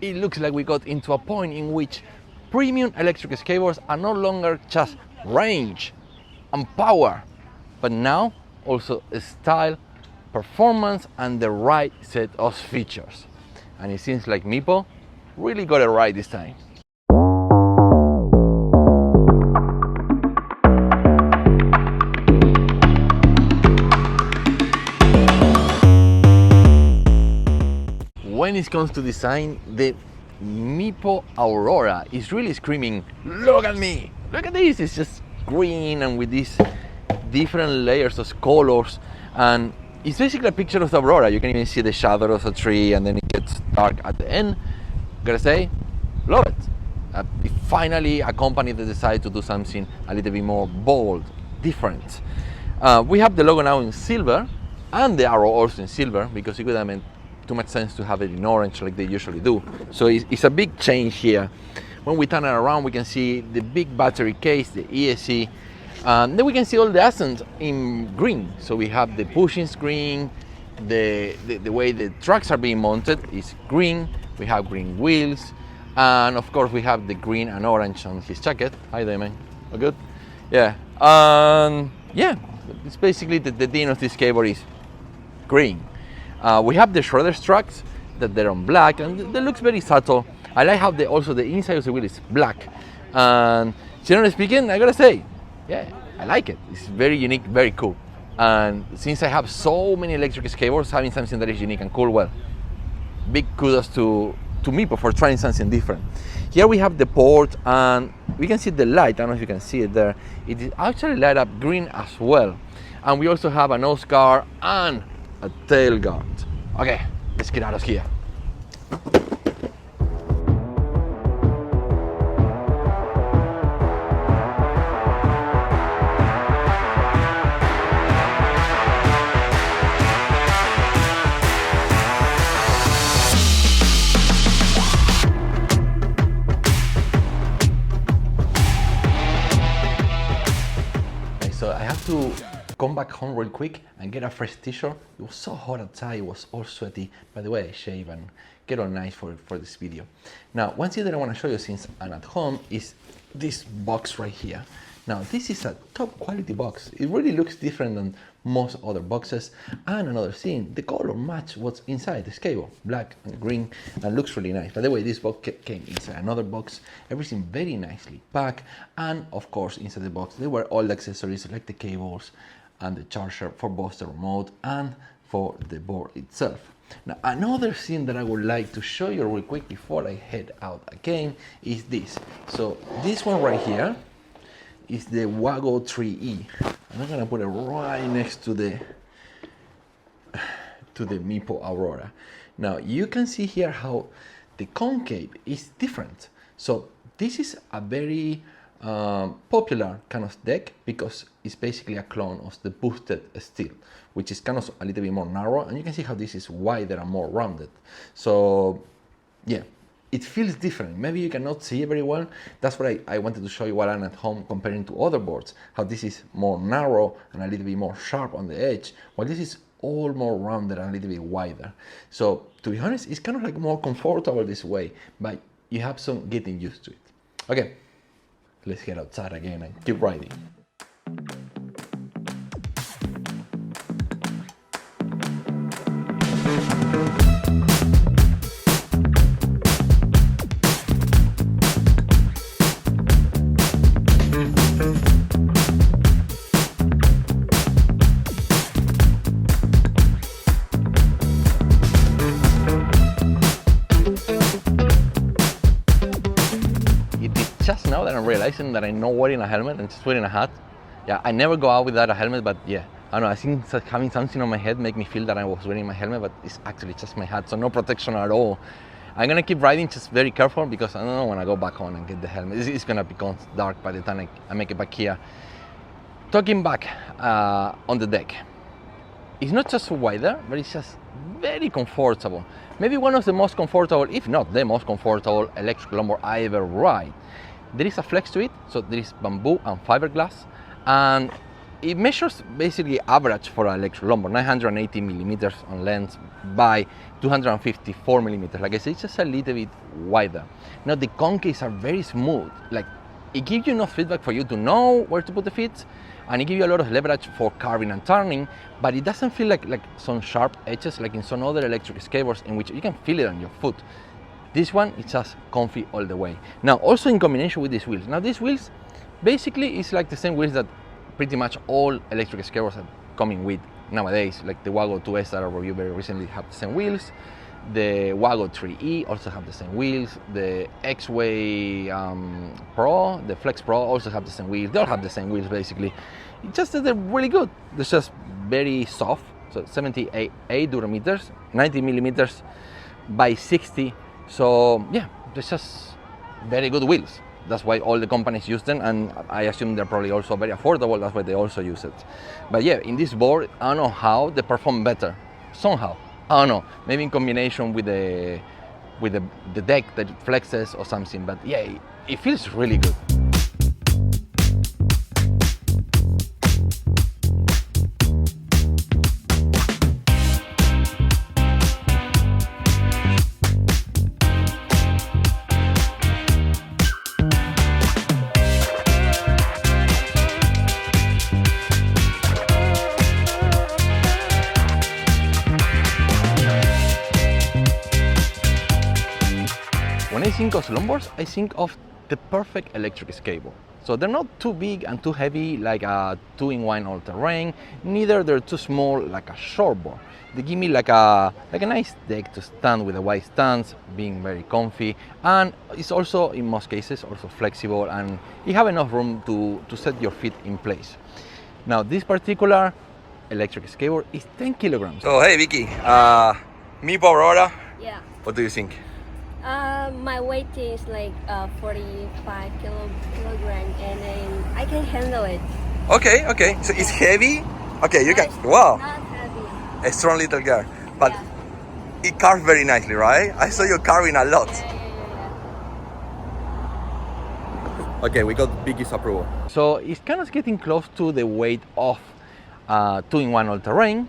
it looks like we got into a point in which premium electric skateboards are no longer just range and power, but now also style, performance, and the right set of features. And it seems like Meepo really got it right this time. When it comes to design, the Meepo Aurora is really screaming, look at me! Look at this! It's just green and with these different layers of colors, and it's basically a picture of the Aurora. You can even see the shadow of a tree, and then it gets dark at the end. Gotta say, love it. Finally, a company that decided to do something a little bit more bold, different. We have the logo now in silver, and the arrow also in silver, because it would have made too much sense to have it in orange like they usually do. So it's a big change here. When we turn it around, we can see the big battery case, the ESC. Then we can see all the accents in green. So we have the pushing screen, the way the tracks are being mounted is green. We have green wheels, and of course we have the green and orange on his jacket. Hi there, man. All good? Yeah. Yeah. It's basically the theme of this skateboard is green. We have the shredder tracks that they're on black, and they looks very subtle. I like how also the inside of the wheel is black. And generally speaking, I gotta say, yeah, I like it. It's very unique, very cool. And since I have so many electric skateboards, having something that is unique and cool, well, big kudos to Meepo for trying something different. Here we have the port, and we can see the light. I don't know if you can see it there. It is actually light up green as well. And we also have an nose guard and a tail guard. Okay, let's get out of here. So I have to come back home real quick and get a fresh t-shirt. It was so hot outside, it was all sweaty. By the way, I shave and get all nice for this video. Now, one thing that I want to show you since I'm at home is this box right here. Now, this is a top quality box. It really looks different than most other boxes. And another thing, the color match what's inside the skateboard, black and green, and looks really nice. By the way, this box came inside another box, everything very nicely packed. And of course, inside the box, there were all the accessories like the cables and the charger for both the remote and for the board itself. Now, another thing that I would like to show you real quick before I head out again is this. So this one right here is the Wago 3E. I'm gonna put it right next to the Meepo Aurora. Now you can see here how the concave is different. So this is a very popular kind of deck because it's basically a clone of the boosted steel, which is kind of a little bit more narrow, and you can see how this is wider and more rounded. So yeah, it feels different. Maybe you cannot see it very well. That's what I wanted to show you while I'm at home comparing to other boards, how this is more narrow and a little bit more sharp on the edge, while this is all more rounded and a little bit wider. So to be honest, it's kind of like more comfortable this way, but you have some getting used to it. Okay, let's get outside again and keep riding. Just now that I'm realizing that I'm not wearing a helmet and just wearing a hat. Yeah, I never go out without a helmet, but yeah, I don't know, I think that having something on my head make me feel that I was wearing my helmet, but it's actually just my hat, so no protection at all. I'm gonna keep riding just very careful because I don't know when I go back home and get the helmet. It's gonna become dark by the time I make it back here. Talking back on the deck, it's not just wider, but it's just very comfortable. Maybe one of the most comfortable, if not the most comfortable electric longboard I ever ride. There is a flex to it, so there is bamboo and fiberglass, and it measures basically average for an electric longboard, 980 millimeters on length by 254 millimeters. Like I said, it's just a little bit wider. Now the Conkeys are very smooth. Like, it gives you enough feedback for you to know where to put the feet, and it gives you a lot of leverage for carving and turning, but it doesn't feel like some sharp edges like in some other electric skateboards in which you can feel it on your foot. This one is just comfy all the way. Now, also in combination with these wheels. Now, these wheels basically is like the same wheels that pretty much all electric skateboards are coming with nowadays, like the Wago 2S that I reviewed very recently have the same wheels. The Wago 3E also have the same wheels. The X-Way Pro, the Flex Pro also have the same wheels. They all have the same wheels basically. It's just that they're really good. They're just very soft. So 78 Durometers, 90 millimeters by 60. So yeah, they're just very good wheels. That's why all the companies use them, and I assume they're probably also very affordable. That's why they also use it. But yeah, in this board, I don't know how they perform better. Somehow, I don't know. Maybe in combination with the deck that flexes or something. But yeah, it feels really good. When I think of longboards, I think of the perfect electric skateboard. So they're not too big and too heavy like a 2-in-1 all-terrain, neither they're too small like a shortboard. They give me like a nice deck to stand with a wide stance, being very comfy, and it's also, in most cases, also flexible, and you have enough room to set your feet in place. Now, this particular electric skateboard is 10 kilograms. So hey Vicky, Meepo Aurora, Yeah. what do you think? My weight is like 45 kilograms, and then I can handle it. Okay, okay. So it's heavy. Okay, you No, can. it's Wow, not heavy. a strong little girl, but Yeah. it carves very nicely, right? I saw you carving a lot. Yeah. Okay, we got Vicky's approval. So it's kind of getting close to the weight of 2-in-1 all-terrain,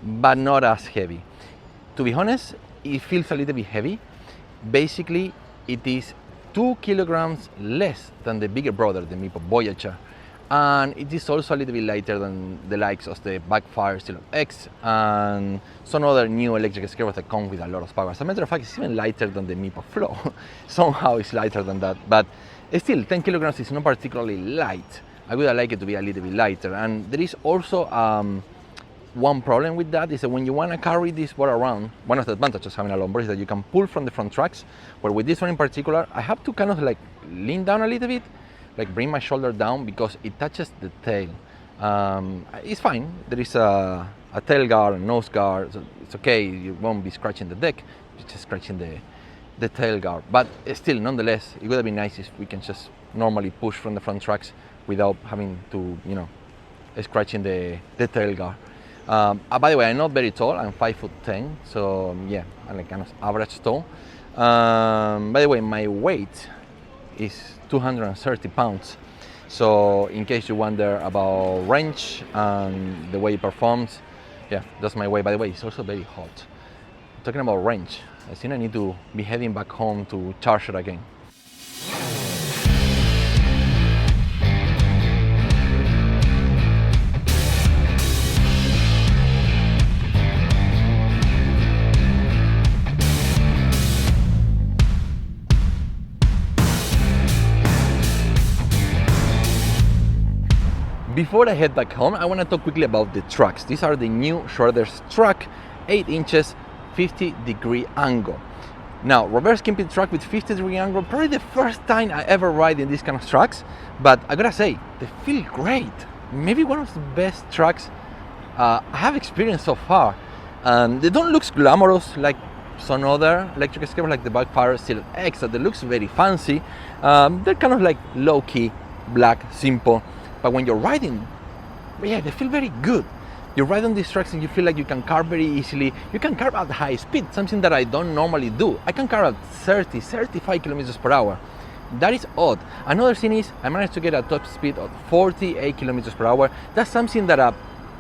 but not as heavy. To be honest, it feels a little bit heavy. Basically, it is 2 kilograms less than the bigger brother, the Meepo Voyager, and it is also a little bit lighter than the likes of the Backfire Steel X and some other new electric skateboards that come with a lot of power. As a matter of fact, it's even lighter than the Meepo Flow. Somehow it's lighter than that, but still 10 kilograms is not particularly light. I would like it to be a little bit lighter, and there is also one problem with that is that when you want to carry this board around, one of the advantages of having a longboard is that you can pull from the front tracks, where with this one in particular, I have to kind of like lean down a little bit, like bring my shoulder down because it touches the tail. It's fine, there is a tail guard, a nose guard, so it's okay, you won't be scratching the deck, you're just scratching the tail guard. But still, nonetheless, it would have been nice if we can just normally push from the front tracks without having to, you know, scratching the tail guard. By the way, I'm not very tall, I'm 5'10", so yeah, I'm like kind of average tall. By the way, my weight is 230 pounds. So in case you wonder about range and the way it performs, yeah, that's my weight. By the way, it's also very hot. Talking about range, I think I need to be heading back home to charge it again. Before I head back home, I want to talk quickly about the tracks. These are the new Schroeder's track, 8 inches, 50-degree angle. Now, reverse kimping track with 50-degree angle, probably the first time I ever ride in these kind of tracks, but I gotta say, they feel great. Maybe one of the best tracks I have experienced so far. They don't look glamorous like some other electric skateboards like the Backfire Steel X, that looks very fancy. They're kind of like low-key, black, simple. But when you're riding, yeah, they feel very good. You ride on these tracks and you feel like you can carve very easily. You can carve at high speed, something that I don't normally do. I can carve at 30, 35 kilometers per hour. That is odd. Another thing is I managed to get a top speed of 48 kilometers per hour. That's something that I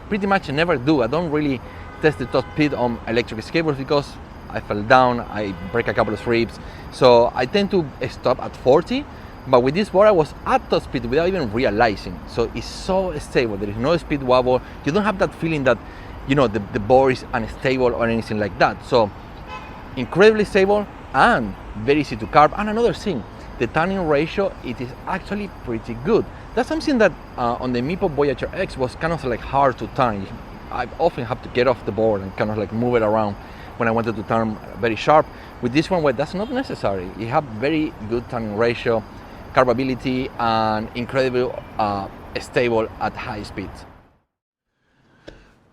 pretty much never do. I don't really test the top speed on electric skateboards because I fell down, I break a couple of ribs. So I tend to stop at 40, but with this board I was at top speed without even realizing. So it's so stable, there is no speed wobble. You don't have that feeling that, you know, the board is unstable or anything like that. So incredibly stable and very easy to carve. And another thing, the turning ratio, it is actually pretty good. That's something that on the Meepo Voyager X was kind of like hard to turn. I often have to get off the board and kind of like move it around when I wanted to turn very sharp. With this one, well, that's not necessary. You have very good turning ratio, carvability, and incredibly stable at high speeds.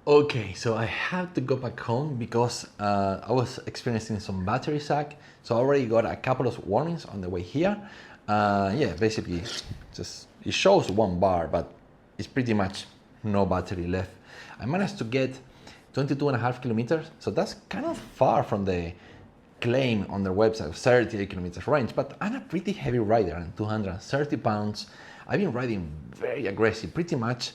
Okay, so I had to go back home because I was experiencing some battery sag. So I already got a couple of warnings on the way here. Yeah, basically, just it shows 1 bar, but it's pretty much no battery left. I managed to get 22.5 kilometers, so that's kind of far from the claim on their website of 38 kilometers range, but I'm a pretty heavy rider. I'm 230 pounds. I've been riding very aggressive, pretty much.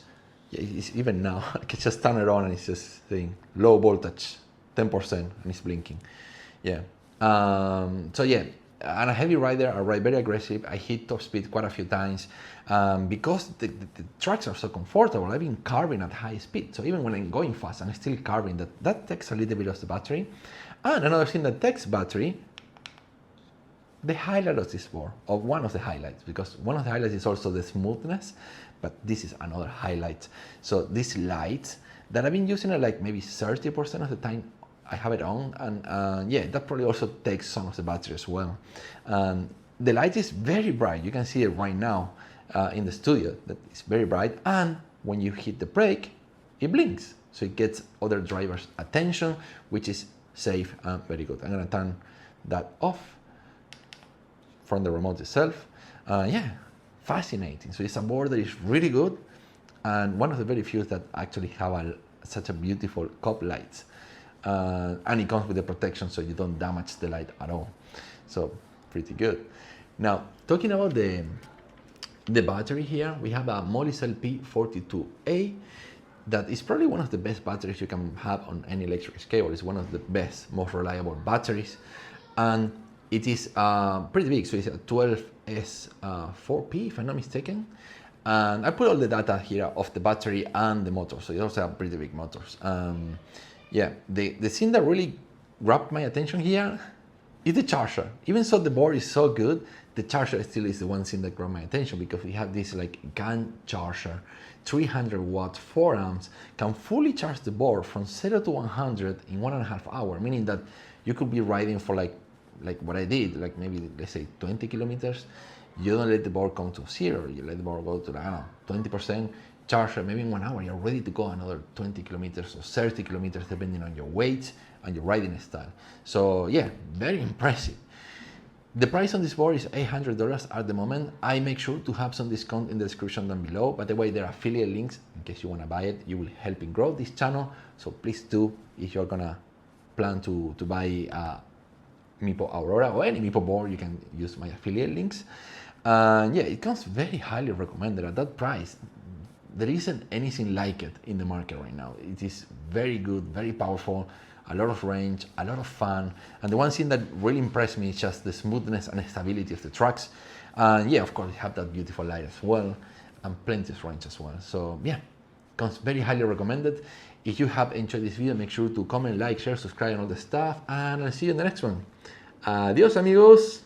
Yeah, it's even now, I can just turn it on and it's just saying low voltage, 10%, and it's blinking. Yeah. So yeah, I'm a heavy rider. I ride very aggressive. I hit top speed quite a few times because the tracks are so comfortable. I've been carving at high speed. So even when I'm going fast, I'm still carving. That takes a little bit of the battery. And another thing that takes battery, the highlight of this board, or one of the highlights, because one of the highlights is also the smoothness, but this is another highlight. So this light that I've been using it like maybe 30% of the time I have it on, and yeah, that probably also takes some of the battery as well. The light is very bright. You can see it right now in the studio, that it's very bright, and when you hit the brake, it blinks. So it gets other drivers' attention, which is safe and very good. I'm gonna turn that off from the remote itself. Yeah, fascinating. So it's a board that is really good, and one of the very few that actually have such a beautiful cup lights. And it comes with the protection, so you don't damage the light at all. So pretty good. Now, talking about the battery here, we have a Molicel P42A. That is probably one of the best batteries you can have on any electric skateboard. It's one of the best, most reliable batteries. And it is pretty big, so it's a 12S4P, if I'm not mistaken. And I put all the data here of the battery and the motor, so you also have pretty big motors. Yeah, the thing that really grabbed my attention here is the charger. Even though the board is so good, the charger still is the one thing that grabbed my attention, because we have this like gun charger, 300 watts, 4 amps, can fully charge the board from 0 to 100 in 1.5 hours, meaning that you could be riding for like what I did, like maybe let's say 20 kilometers. You don't let the board come to 0, you let the board go to, I don't know, 20%, charger, maybe in 1 hour, you're ready to go another 20 kilometers or 30 kilometers, depending on your weight and your riding style. So yeah, very impressive. The price on this board is $800 at the moment. I make sure to have some discount in the description down below. By the way, there are affiliate links in case you want to buy it. You will help me grow this channel. So please do, if you're gonna plan to buy Meepo Aurora or any Meepo board, you can use my affiliate links. Yeah, it comes very highly recommended at that price. There isn't anything like it in the market right now. It is very good, very powerful, a lot of range, a lot of fun. And the one thing that really impressed me is just the smoothness and stability of the tracks. And yeah, of course, you have that beautiful light as well, and plenty of range as well. So yeah, comes very highly recommended. If you have enjoyed this video, make sure to comment, like, share, subscribe, and all the stuff. And I'll see you in the next one. Adios, amigos.